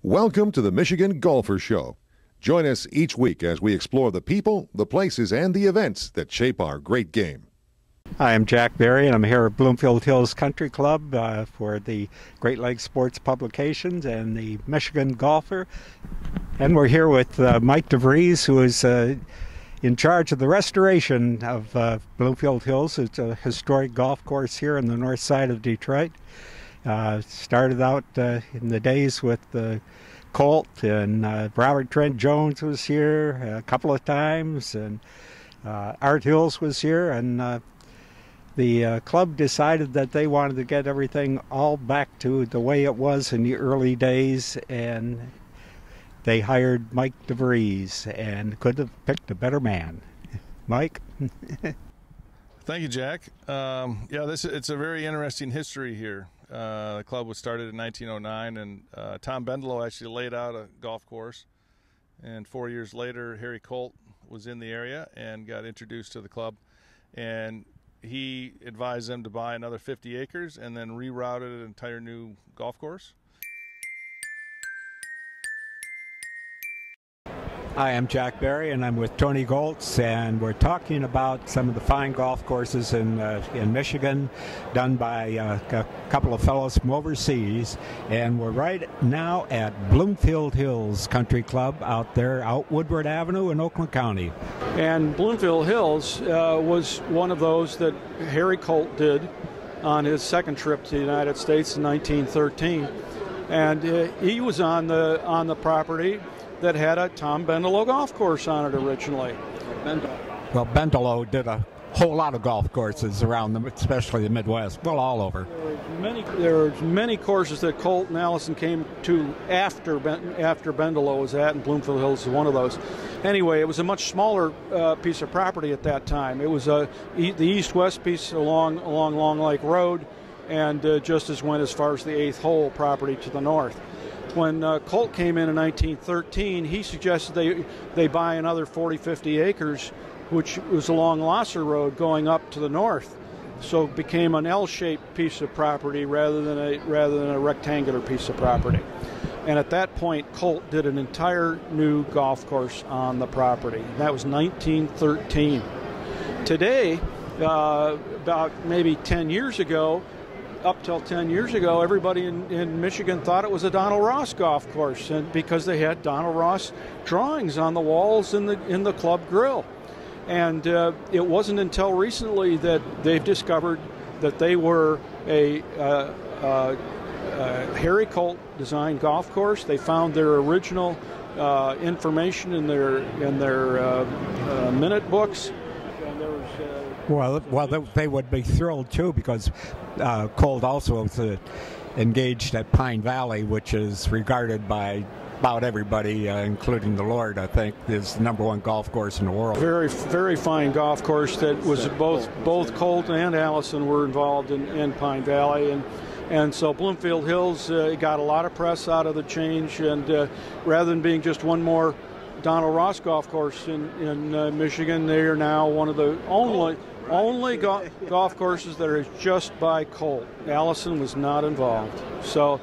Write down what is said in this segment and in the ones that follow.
Welcome to the Michigan Golfer Show. Join us each week as we explore the people, the places, and the events that shape our great game. Hi, I'm Jack Berry, and I'm here at Bloomfield Hills Country Club for the Great Lakes Sports Publications and the Michigan Golfer. And we're here with Mike DeVries, who is in charge of the restoration of Bloomfield Hills. It's a historic golf course here on the north side of Detroit. Started out in the days with Colt, and Robert Trent Jones was here a couple of times, and Art Hills was here, and the club decided that they wanted to get everything all back to the way it was in the early days, and they hired Mike DeVries, and could have picked a better man. Mike? Thank you, Jack. It's a very interesting history here. The club was started in 1909, and Tom Bendelow actually laid out a golf course. And 4 years later, Harry Colt was in the area and got introduced to the club. And he advised them to buy another 50 acres and then rerouted an entire new golf course. Hi, I'm Jack Berry, and I'm with Tony Gholz, and we're talking about some of the fine golf courses in Michigan, done by a couple of fellows from overseas. And we're right now at Bloomfield Hills Country Club out Woodward Avenue in Oakland County. And Bloomfield Hills was one of those that Harry Colt did on his second trip to the United States in 1913, and he was on the property that had a Tom Bendelow golf course on it originally. Well, Bendelow did a whole lot of golf courses around them, especially the Midwest, well, all over. There are many courses that Colt and Allison came to after Bendelow was at, and Bloomfield Hills is one of those. Anyway, it was a much smaller piece of property at that time. It was the east-west piece along Long Lake Road, and just went as far as the 8th hole property to the north. When Colt came in 1913, he suggested they buy another 40-50 acres, which was along Losser Road going up to the north. So it became an L-shaped piece of property rather than a rectangular piece of property. And at that point, Colt did an entire new golf course on the property. That was 1913. Today, about maybe 10 years ago, up till 10 years ago, everybody in Michigan thought it was a Donald Ross golf course, and because they had Donald Ross drawings on the walls in the club grill. And it wasn't until recently that they've discovered that they were a Harry Colt designed golf course. They found their original information in their minute books. And there was, well, they would be thrilled too, because Colt also was engaged at Pine Valley, which is regarded by about everybody, including the Lord, I think, is the #1 golf course in the world. Very, very fine golf course that was both Colt and Allison were involved in Pine Valley, and so Bloomfield Hills got a lot of press out of the change, and rather than being just one more Donald Ross golf course in Michigan, they are now one of the only golf courses that are just by Colt. Allison was not involved. So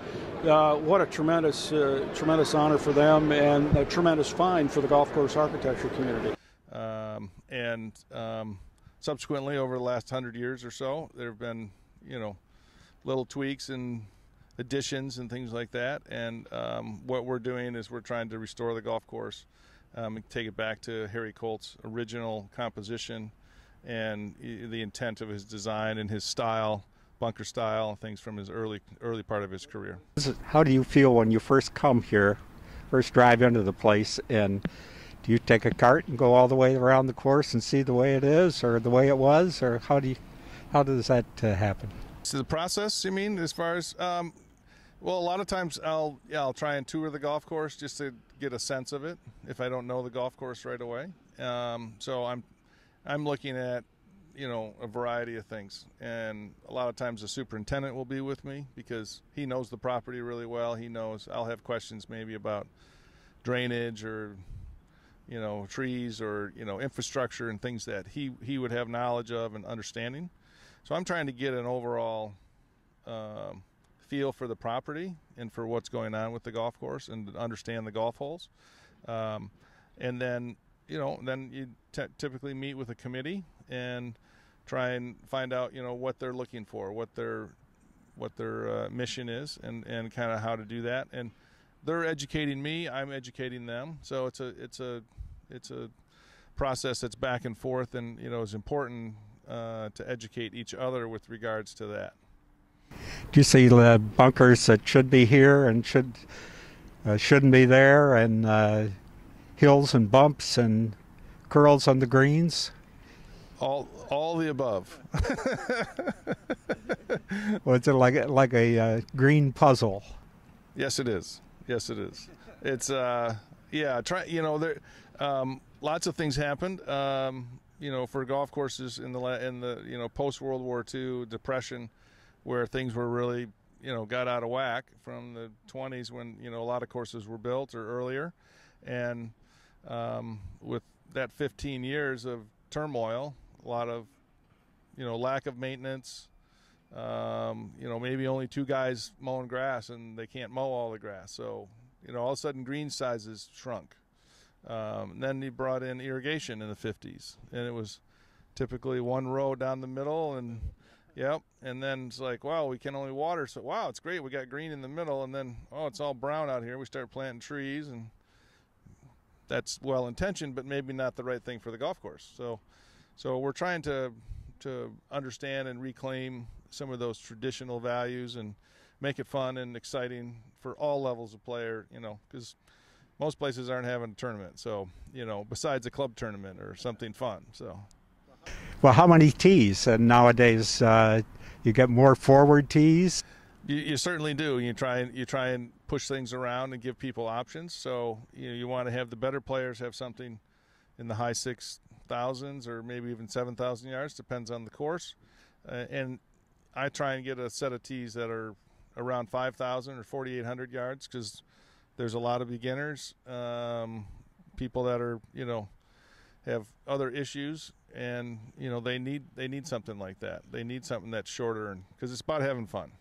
what a tremendous honor for them, and a tremendous find for the golf course architecture community. Subsequently, over the last 100 years or so, there have been, little tweaks and additions and things like that. And what we're doing is we're trying to restore the golf course, and take it back to Harry Colt's original composition and the intent of his design and his style, bunker style, things from his early part of his career. How do you feel when you first come here, first drive into the place, and do you take a cart and go all the way around the course and see the way it is or the way it was, or how does that happen? So the process, you mean, as far as well, a lot of times I'll try and tour the golf course just to get a sense of it if I don't know the golf course right away. So I'm looking at a variety of things, and a lot of times the superintendent will be with me because he knows the property really well. He knows I'll have questions maybe about drainage or trees or infrastructure and things that he would have knowledge of and understanding. So I'm trying to get an overall feel for the property and for what's going on with the golf course and understand the golf holes. And then, then you typically meet with a committee and try and find out, what they're looking for, what their mission is, and kind of how to do that. And they're educating me, I'm educating them. So it's a process that's back and forth, and it's important to educate each other with regards to that. Do you see the bunkers that should be here and shouldn't be there, and hills and bumps and curls on the greens? All the above. Well, it's like a green puzzle. Yes, it is. Yes, it is. It's there. Lots of things happened. For golf courses in the post World War II depression, where things were really got out of whack from the 20s when a lot of courses were built or earlier, and with that 15 years of turmoil, a lot of lack of maintenance. Maybe only 2 guys mowing grass, and they can't mow all the grass. So, all of a sudden green sizes shrunk. And then he brought in irrigation in the 50s, and it was typically 1 row down the middle, and and then it's like, wow, we can only water. So, wow, it's great. We got green in the middle, and then, it's all brown out here. We start planting trees, and that's well-intentioned, but maybe not the right thing for the golf course. So we're trying to understand and reclaim some of those traditional values and make it fun and exciting for all levels of player, because most places aren't having a tournament. So, besides a club tournament or something fun. So, well, how many tees? And nowadays, you get more forward tees. You certainly do. You try and push things around and give people options. So, you want to have the better players have something in the high 6,000s or maybe even 7,000 yards, depends on the course. And I try and get a set of tees that are around 5,000 or 4,800 yards, because there's a lot of beginners, people that are have other issues, and they need something like that. They need something that's shorter, and because it's about having fun.